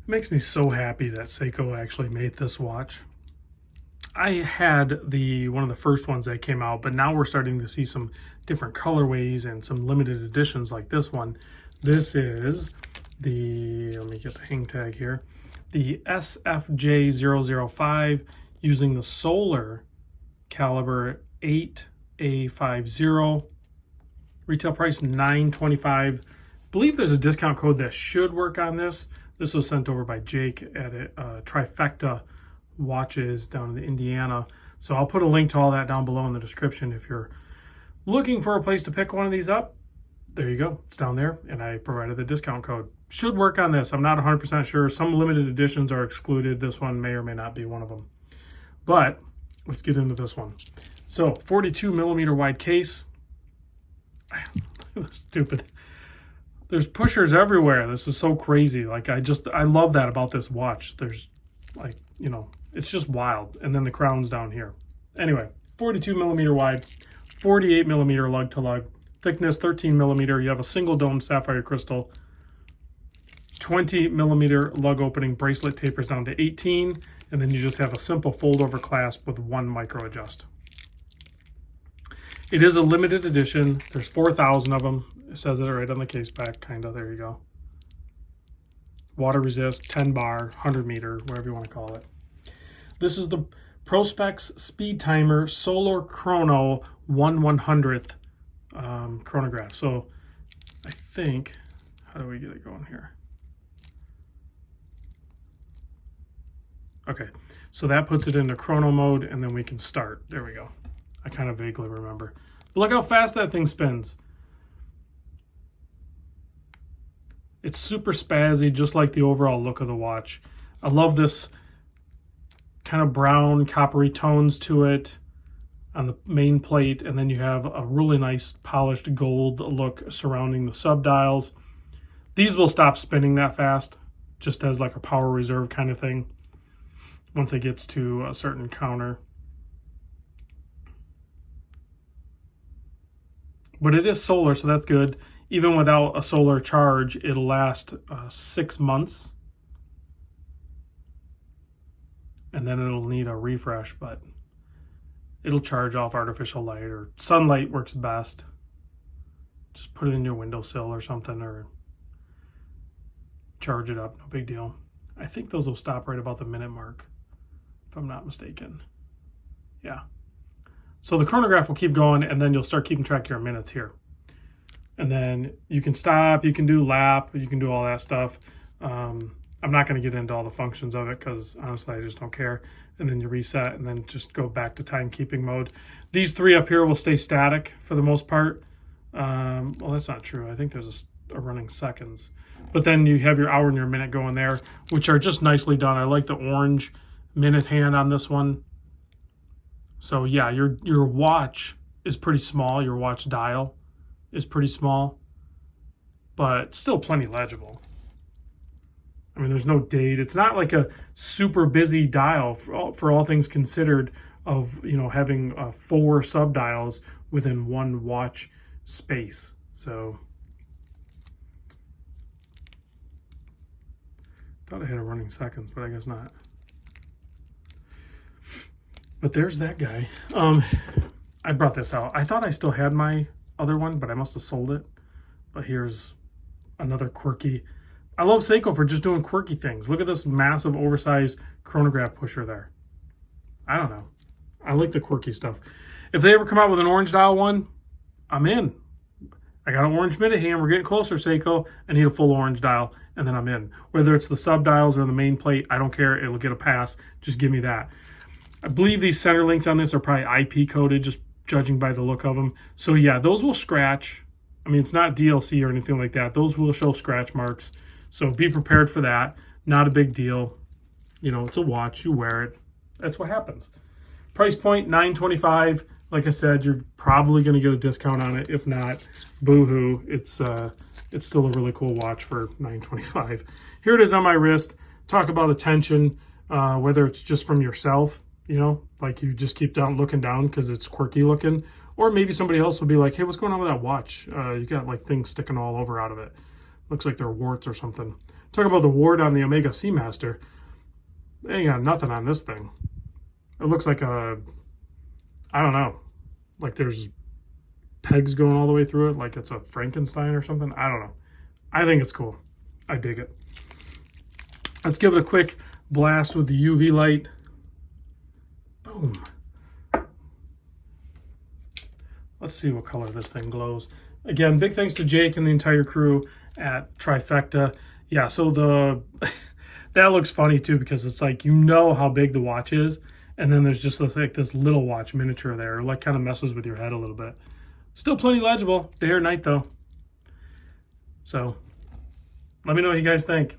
It makes me so happy that Seiko actually made this watch. I had one of the first ones that came out, but now we're starting to see some different colorways and some limited editions like this one. This is the, let me get the hang tag here, the SFJ005 using the solar caliber 8A50. Retail price $9.25. I believe there's a discount code that should work on this. This was sent over by Jake at Trifecta Watches down in Indiana. So I'll put a link to all that down below in the description if you're looking for a place to pick one of these up. There you go. It's down there, and I provided the discount code. Should work on this. I'm not 100% sure. Some limited editions are excluded. This one may or may not be one of them. But let's get into this one. So 42 millimeter wide case. That's stupid. There's pushers everywhere. This is so crazy. Like, I love that about this watch. There's, like, you know, it's just wild. And then the crown's down here. Anyway, 42 millimeter wide, 48 millimeter lug to lug, thickness 13 millimeter. You have a single dome sapphire crystal, 20 millimeter lug opening, bracelet tapers down to 18, and then you just have a simple fold over clasp with one micro adjust. It is a limited edition. There's 4,000 of them. It says it right on the case back, kind of. There you go. Water resist, 10 bar, 100 meter, whatever you want to call it. This is the Prospex SpeedTimer Solar Chrono 1/100th chronograph. So I think, how do we get it going here? Okay, so that puts it into chrono mode, and then we can start. There we go. I kind of vaguely remember. But look how fast that thing spins. It's super spazzy, just like the overall look of the watch. I love this kind of brown, coppery tones to it on the main plate, and then you have a really nice polished gold look surrounding the subdials. These will stop spinning that fast, just as like a power reserve kind of thing, once it gets to a certain counter. But it is solar, so that's good. Even without a solar charge, it'll last 6 months. And then it'll need a refresh, but it'll charge off artificial light, or sunlight works best. Just put it in your windowsill or something, or charge it up, no big deal. I think those will stop right about the minute mark, if I'm not mistaken. Yeah. So the chronograph will keep going, and then you'll start keeping track of your minutes here. And then you can stop, you can do lap, you can do all that stuff. I'm not going to get into all the functions of it because honestly, I just don't care. And then you reset and then just go back to timekeeping mode. These three up here will stay static for the most part. Well, that's not true. I think there's a running seconds. But then you have your hour and your minute going there, which are just nicely done. I like the orange minute hand on this one. So yeah, your watch is pretty small. Your watch dial is pretty small, but still plenty legible. I mean, there's no date. It's not like a super busy dial for all things considered of, you know, having 4 subdials within one watch space. So thought I had a running seconds, but I guess not. But there's that guy. I brought this out. I thought I still had my other one, but I must have sold it. But here's another quirky. I love Seiko for just doing quirky things. Look at this massive oversized chronograph pusher there. I don't know. I like the quirky stuff. If they ever come out with an orange dial one, I'm in. I got an orange minute hand. We're getting closer, Seiko. I need a full orange dial, and then I'm in. Whether it's the subdials or the main plate, I don't care. It'll get a pass. Just give me that. I believe these center links on this are probably IP coded, just judging by the look of them. So yeah, those will scratch. I mean, it's not DLC or anything like that. Those will show scratch marks. So be prepared for that. Not a big deal. You know, it's a watch. You wear it. That's what happens. Price point, $9.25. Like I said, you're probably going to get a discount on it. If not, boo-hoo. It's still a really cool watch for $9.25. Here it is on my wrist. Talk about attention, whether it's just from yourself, you know, like you just keep looking down because it's quirky looking, or maybe somebody else will be like, hey, what's going on with that watch? You got like things sticking all over out of it. Looks like they're warts or something. Talk about the ward on the Omega Seamaster. They ain't got nothing on this thing. It looks like a, I don't know, like there's pegs going all the way through it, like it's a Frankenstein or something. I don't know. I think it's cool. I dig it. Let's give it a quick blast with the UV light. Boom. Let's see what color this thing glows. Again, big thanks to Jake and the entire crew at Trifecta. Yeah, so that looks funny too, because it's like, you know how big the watch is, and then there's just like this little watch miniature there. It like kind of messes with your head a little bit. Still plenty legible, day or night though. So let me know what you guys think.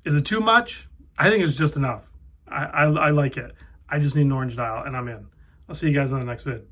Is it too much? I think it's just enough. I like it. I just need an orange dial and I'm in. I'll see you guys on the next vid.